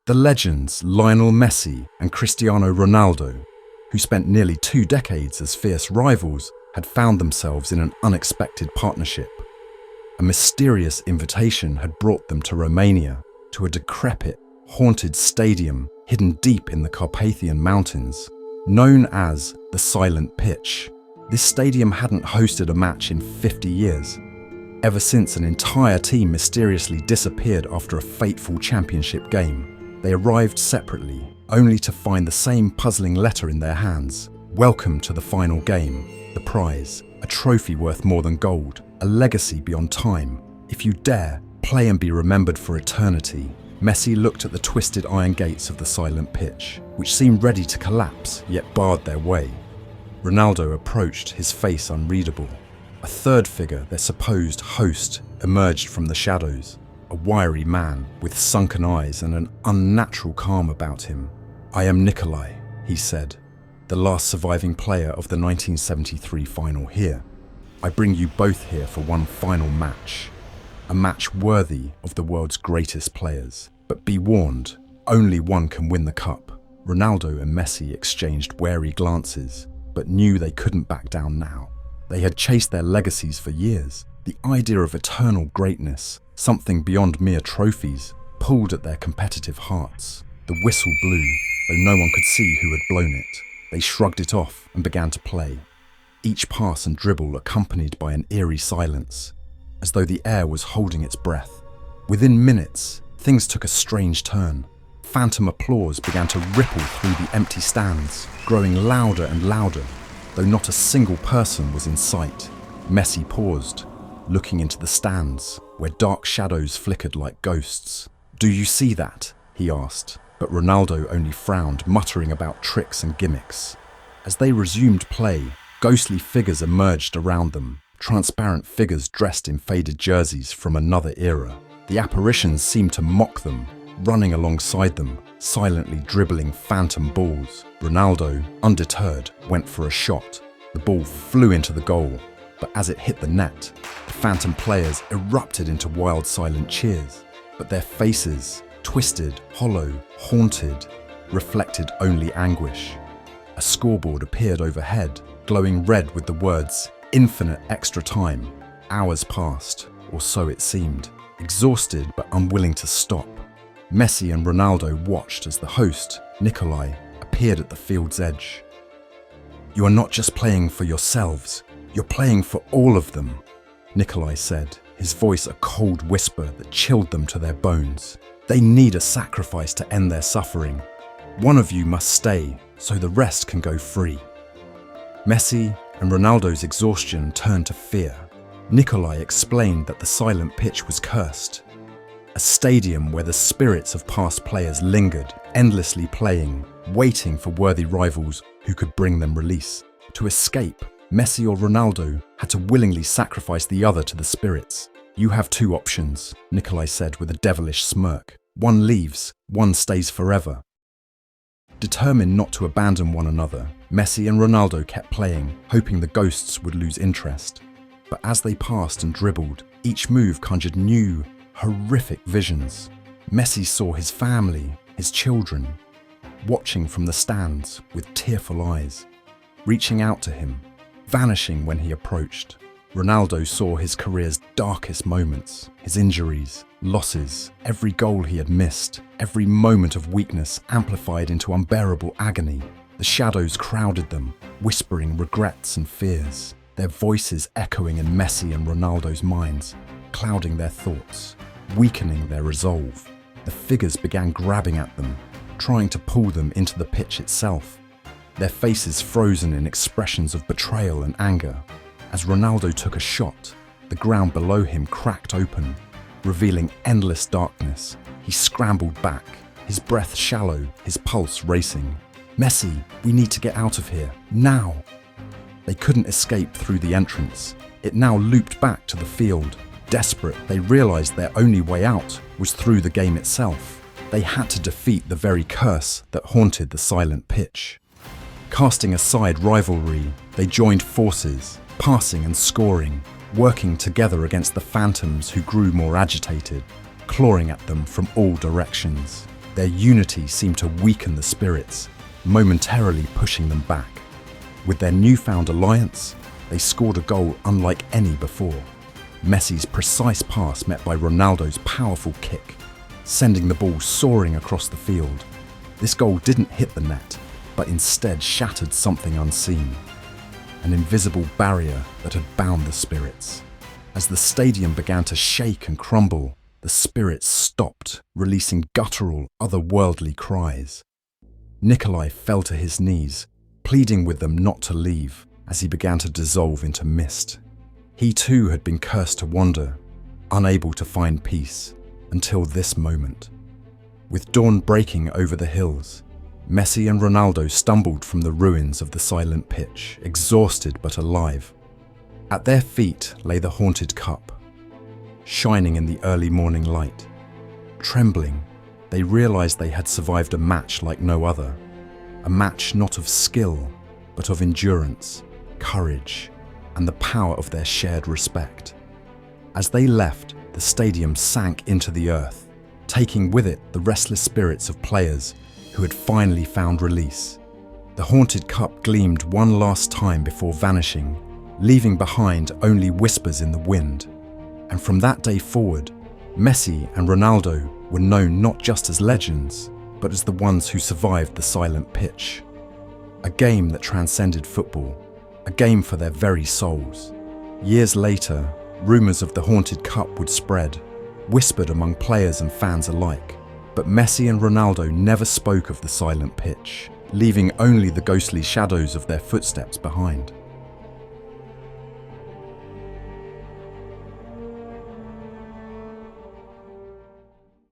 The legends Lionel Messi and Cristiano Ronaldo, who spent nearly 2 decades as fierce rivals, had found themselves in an unexpected partnership. A mysterious invitation had brought them to Romania, to a decrepit, haunted stadium hidden deep in the Carpathian Mountains, known as the Silent Pitch. This stadium hadn't hosted a match in 50 years, ever since an entire team mysteriously disappeared after a fateful championship game. They arrived separately, only to find the same puzzling letter in their hands. Welcome to the final game. The prize, a trophy worth more than gold, a legacy beyond time. If you dare, play and be remembered for eternity. Messi looked at the twisted iron gates of the Silent Pitch, which seemed ready to collapse, yet barred their way. Ronaldo approached, his face unreadable. A third figure, their supposed host, emerged from the shadows. A wiry man with sunken eyes and an unnatural calm about him. "I am Nikolai," he said, "the last surviving player of the 1973 final here. I bring you both here for one final match. A match worthy of the world's greatest players. But be warned, only one can win the cup." Ronaldo and Messi exchanged wary glances, but knew they couldn't back down now. They had chased their legacies for years. The idea of eternal greatness, something beyond mere trophies, pulled at their competitive hearts. The whistle blew, though no one could see who had blown it. They shrugged it off and began to play, each pass and dribble accompanied by an eerie silence, as though the air was holding its breath. Within minutes, things took a strange turn. Phantom applause began to ripple through the empty stands, growing louder and louder, though not a single person was in sight. Messi paused, looking into the stands, where dark shadows flickered like ghosts. "Do you see that?" he asked, but Ronaldo only frowned, muttering about tricks and gimmicks. As they resumed play, ghostly figures emerged around them, transparent figures dressed in faded jerseys from another era. The apparitions seemed to mock them, running alongside them, silently dribbling phantom balls. Ronaldo, undeterred, went for a shot. The ball flew into the goal, but as it hit the net, the phantom players erupted into wild, silent cheers. But their faces, twisted, hollow, haunted, reflected only anguish. A scoreboard appeared overhead, glowing red with the words, "Infinite extra time." Hours passed, or so it seemed, exhausted but unwilling to stop. Messi and Ronaldo watched as the host, Nikolai, appeared at the field's edge. "You are not just playing for yourselves, you're playing for all of them," Nikolai said, his voice a cold whisper that chilled them to their bones. "They need a sacrifice to end their suffering. One of you must stay, so the rest can go free." Messi and Ronaldo's exhaustion turned to fear. Nikolai explained that the Silent Pitch was cursed, a stadium where the spirits of past players lingered, endlessly playing, waiting for worthy rivals who could bring them release. To escape, Messi or Ronaldo had to willingly sacrifice the other to the spirits. "You have 2 options," Nikolai said with a devilish smirk. "One leaves, one stays forever." Determined not to abandon one another, Messi and Ronaldo kept playing, hoping the ghosts would lose interest. But as they passed and dribbled, each move conjured new, horrific visions. Messi saw his family, his children, watching from the stands with tearful eyes, reaching out to him, vanishing when he approached. Ronaldo saw his career's darkest moments, his injuries, losses, every goal he had missed, every moment of weakness amplified into unbearable agony. The shadows crowded them, whispering regrets and fears, their voices echoing in Messi and Ronaldo's minds, clouding their thoughts, weakening their resolve. The figures began grabbing at them, trying to pull them into the pitch itself, their faces frozen in expressions of betrayal and anger. As Ronaldo took a shot, the ground below him cracked open, revealing endless darkness. He scrambled back, his breath shallow, his pulse racing. "Messi, we need to get out of here, now!" They couldn't escape through the entrance. It now looped back to the field. Desperate, they realized their only way out was through the game itself. They had to defeat the very curse that haunted the Silent Pitch. Casting aside rivalry, they joined forces, passing and scoring, working together against the phantoms who grew more agitated, clawing at them from all directions. Their unity seemed to weaken the spirits, momentarily pushing them back. With their newfound alliance, they scored a goal unlike any before. Messi's precise pass met by Ronaldo's powerful kick, sending the ball soaring across the field. This goal didn't hit the net, but instead shattered something unseen, an invisible barrier that had bound the spirits. As the stadium began to shake and crumble, the spirits stopped, releasing guttural, otherworldly cries. Nikolai fell to his knees, pleading with them not to leave as he began to dissolve into mist. He too had been cursed to wander, unable to find peace, until this moment. With dawn breaking over the hills, Messi and Ronaldo stumbled from the ruins of the silent pitch, exhausted but alive. At their feet lay the haunted cup, shining in the early morning light. Trembling, they realized they had survived a match like no other, a match not of skill, but of endurance, courage, and the power of their shared respect. As they left, the stadium sank into the earth, taking with it the restless spirits of players who had finally found release. The haunted cup gleamed one last time before vanishing, leaving behind only whispers in the wind. And from that day forward, Messi and Ronaldo were known not just as legends, but as the ones who survived the silent pitch. A game that transcended football, a game for their very souls. Years later, rumours of the haunted cup would spread, whispered among players and fans alike. But Messi and Ronaldo never spoke of the silent pitch, leaving only the ghostly shadows of their footsteps behind.